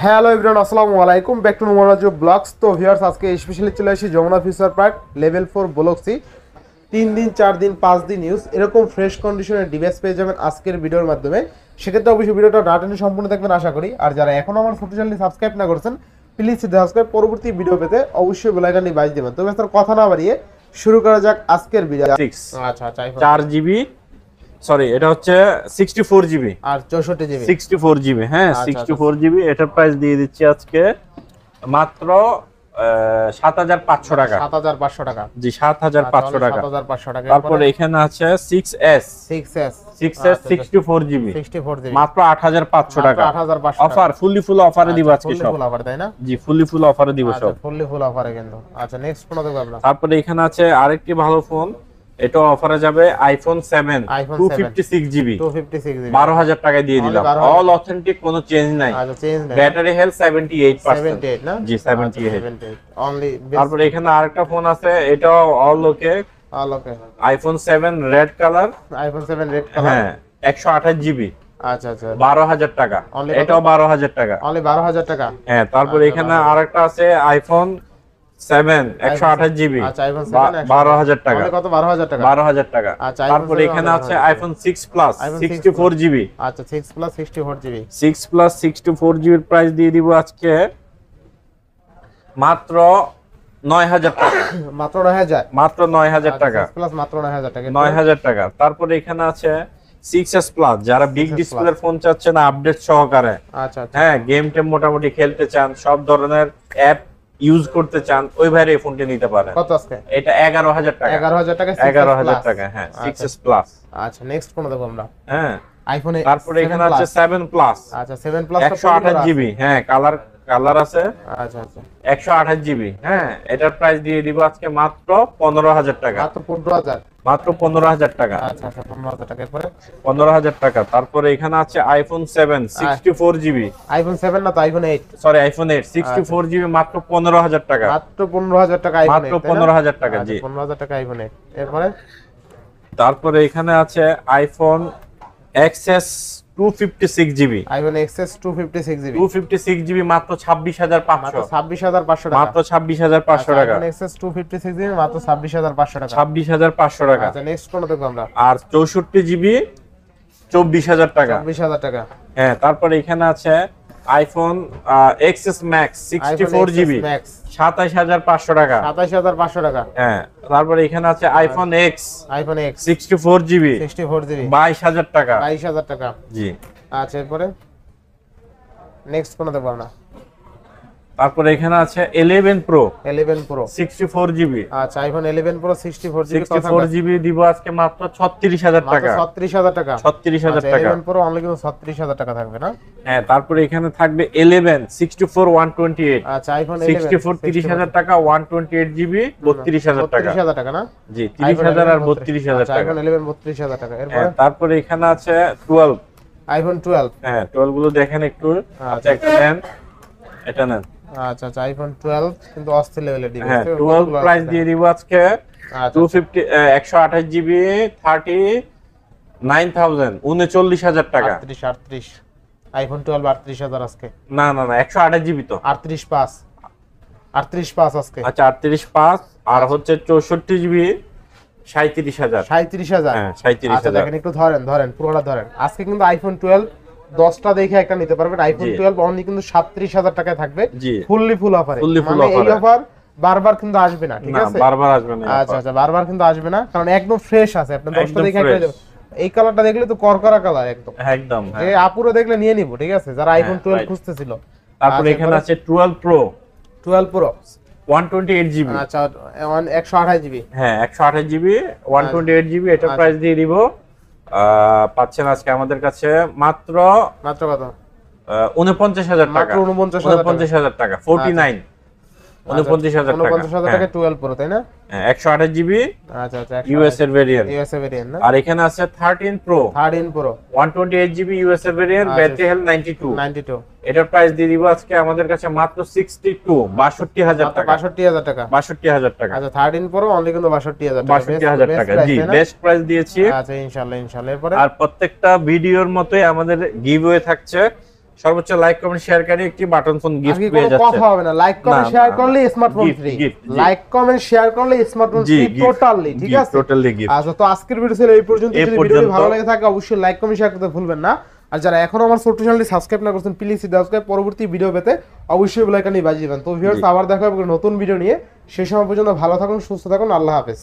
Hello everyone, আসসালামু আলাইকুম, back to Nomaraju vlogs. তো ভিউয়ার্স, আজকে স্পেশালি চলে আসি Jamuna future park level 4 block C. 3 দিন 4 দিন 5 দিন ইউজ এরকম ফ্রেশ কন্ডিশনের ডিভাইস পেয়ে যাবেন আজকের ভিডিওর মাধ্যমে। সেক্ষেত্রে অবশ্যই ভিডিওটা না টেনে সম্পূর্ণ দেখবেন আশা করি। আর যারা এখনও আমার ছোট চ্যানেলটি সাবস্ক্রাইব না করেছেন, প্লিজ সাবস্ক্রাইব, পরবর্তী ভিডিও পেতে অবশ্যই বেল আইকনটি বাজিয়ে দেবেন। তবে স্যার কথা না বাড়িয়ে শুরু করা যাক আজকের ভিডিও। আচ্ছা, 4GB, সরি এটা হচ্ছে 64GB আর 64GB। 64GB, হ্যাঁ 64GB। এটার প্রাইস দিয়ে দিচ্ছি আজকে মাত্র 7500 টাকা। 7500 টাকা, জি 7500 টাকা। 7500 টাকা। তারপরে এখানে আছে 6S 64GB মাত্র 8500 টাকা। অফার ফুল অফারে দিব আজকে সব। ফুল অফার, তাই না? জি ফুল অফারে দিব সব। ফুল অফারে কিন্তু। আচ্ছা, নেক্সট ফোন দেখব আমরা। তারপরে এখানে আছে আরেকটি ভালো ফোন, এটা অফারে যাবে আইফোন 7 256GB 12000 টাকায় দিয়ে দিলাম। অল অথেন্টিক, কোনো চেঞ্জ নাই। আচ্ছা, চেঞ্জ নাই। Battery health 78%। 78 না? জি 78 অনলি। তারপরে এখানে আরেকটা ফোন আছে, এটাও অল ওকে। IPhone 7 red colour. IPhone 7 red colour, হ্যাঁ 128GB। আচ্ছা 12000 টাকা। এটাও 12000 টাকা, অনলি 12000 টাকা। হ্যাঁ তারপরে এখানে আরেকটা আছে আইফোন 7 128GB। আচ্ছা, আইফোন 7 12000 টাকা। কত? 12000 টাকা। 12000 টাকা। আচ্ছা, তারপরে এখানে আছে আইফোন 6 প্লাস 64GB। আচ্ছা, 6 প্লাস 64GB। 6 প্লাস 64GB এর প্রাইস দিয়ে দিব আজকে মাত্র 9000 টাকা। মাত্র 9000, মাত্র 9000 টাকা। 6 প্লাস মাত্র 9000 টাকা। 9000 টাকা। তারপরে এখানে আছে 6S প্লাস, যারা বিগ ডিসপ্লের ফোন চাচ্ছেন আপডেট সহকারে, আচ্ছা হ্যাঁ গেম টেম মোটামুটি খেলতে চান, সব ধরনের অ্যাপ ইউজ করতে চান, ওই ভাইরে এই ফোনটা নিতে পারেন। কত আজকে? এটা 11000 টাকা। 11000 টাকা। 11000 টাকা, হ্যাঁ 6S প্লাস। আচ্ছা, নেক্সট কোন দেখব আমরা? হ্যাঁ আইফোনে। তারপরে এখানে আছে 7 প্লাস। আচ্ছা, 7 প্লাস 128GB, হ্যাঁ কালার আছে। আচ্ছা 128GB, হ্যাঁ এটার প্রাইস দিয়ে দিব আজকে মাত্র 15000 টাকা। মাত্র 15000। মাত্র 15000 টাকা। আচ্ছা 15000 টাকা। এরপরে 15000 টাকা। তারপরে এখানে আছে আইফোন 7 64GB। আইফোন 7 না তো আইফোন 8, সরি আইফোন 8 64GB মাত্র 15000 টাকা। মাত্র 15000 টাকা আইফোন 8, মাত্র 15000 টাকা। জি 15000 টাকা আইফোন 8। এরপরে তারপরে এখানে আছে iPhone XS 256GB। IPhone XS 256GB 256GB মাত্র 26500। 26500 টাকা। মাত্র 26500 টাকা। আইফোন XS 256GB মাত্র 26500 টাকা। 26500 টাকা। আচ্ছা, নেক্সট কোন দেখব আমরা? আর 64GB 24000 টাকা। 24000 টাকা। হ্যাঁ তারপরে এখানে আছে আইফোন XS Max 64GB 27500 টাকা। 27500 টাকা। হ্যাঁ তারপরে এখানে আছে iPhone X iPhone X 64GB 22000 টাকা। 22000 টাকা। জি আচ্ছা, এরপরে নেক্সট কোন দেখব আমরা? তারপরে এখানে আছে 11 Pro 11 Pro 64GB। আচ্ছা, আইফোন 11 Pro 64GB 64GB দিব আজকে মাত্র 36000 টাকা। 36000 টাকা। 36000 টাকা। 11 Pro অনলি কিন্তু 36000 টাকা থাকবে না? হ্যাঁ তারপরে এখানে থাকবে 11 64 128। আচ্ছা, আইফোন 11 64 30000 টাকা, 128GB 32000 টাকা। 32000 টাকা না? জি 30000 আর 32000 টাকা। আইফোন 11 32000 টাকা। এরপর তারপরে এখানে আছে 12 আইফোন 12। হ্যাঁ 12 গুলো দেখেন একটু। আচ্ছা একটা নেন, এটা নেন। আচ্ছা আইফোন 12 কিন্তু অস্থির লেভেলের ডিভাইস। হ্যাঁ 12 প্রাইস দিয়ে দিব আজকে 250 128GB 39000 39000 টাকা। 38 আইফোন 12 38000 আজকে। না 128GB তো 38 আজকে। আচ্ছা 38 আর হচ্ছে 64GB 37000। 37000, হ্যাঁ 37000। আচ্ছা দেখেন একটু ধরেন পুরোটা ধরেন। আজকে কিন্তু আইফোন 12 10টা দেখে একটা নিতে পারবেন। আইফোন 12 অনলি কিন্তু 37000 টাকায় থাকবে, ফুল অফারে। মানে এই অফার বারবার কিন্তু আসবে না, ঠিক আছে? বারবার আসবে না। আচ্ছা বারবার কিন্তু আসবে না, কারণ একদম ফ্রেশ আছে। আপনি 10টা দেখে একটা এই কালারটা দেখলে তো করকরা কালার একদম যে আপুরো দেখলে নিয়ে নিব, ঠিক আছে, যারা আইফোন 12 খুঁজতেছিল। তারপরে এখানে আছে 12 Pro 128GB। আচ্ছা 128GB। হ্যাঁ 128GB 128GB। এটার প্রাইস দিয়ে দিব পাচ্ছেন আজকে আমাদের কাছে মাত্র কত? 49000 টাকা। 49000 টাকা 49 49000 টাকা 12 Pro, তাই না? 128GB। আচ্ছা ইউএস এর ভেরিয়েন্ট। না? আর এখানে আছে 13 Pro 128GB ইউএস এর ভেরিয়েন্ট, ব্যাটারি হেলথ 92। এটার প্রাইস দিয়ে দিব আজকে আমাদের কাছে মাত্র 62000 টাকা। 62000 টাকা। 62000 টাকা। আচ্ছা 13 Pro অনলি কিন্তু 62000 টাকা। 62000 টাকা। জি বেস্ট প্রাইস দিয়েছি। আচ্ছা ইনশাআল্লাহ। এরপরে আর প্রত্যেকটা ভিডিওর মতোই আমাদের গিভওয়ে থাকছে। সর্বোচ্চ লাইক কমেন্ট শেয়ারকারী একটি বাটন ফোন গিফট আজকে পেয়ে কোনো যাচ্ছে। কথা হবে না, লাইক কমেন্ট শেয়ার করলে smartphone free, like comment share করলে স্মার্টফোন ফ্রি টোটালি, ঠিক আছে টোটালি গিফট। আচ্ছা, তো আজকের ভিডিও ছিল এই পর্যন্ত। যদি ভিডিওটি ভালো লাগে থাকে অবশ্যই লাইক কমেন্ট শেয়ার করতে ভুলবেন না। আর যারা এখনো আমার ছোট্ট চ্যানেলটি সাবস্ক্রাইব না করছেন প্লিজ সাবস্ক্রাইব, পরবর্তী ভিডিও পেতে অবশ্যই বেল আইকনটি বাজিয়ে দিবেন। তো ভিউয়ার্স, আবার দেখা হবে নতুন ভিডিও নিয়ে। সেই সময় পর্যন্ত ভালো থাকুন, সুস্থ থাকুন, আল্লাহ হাফেজ।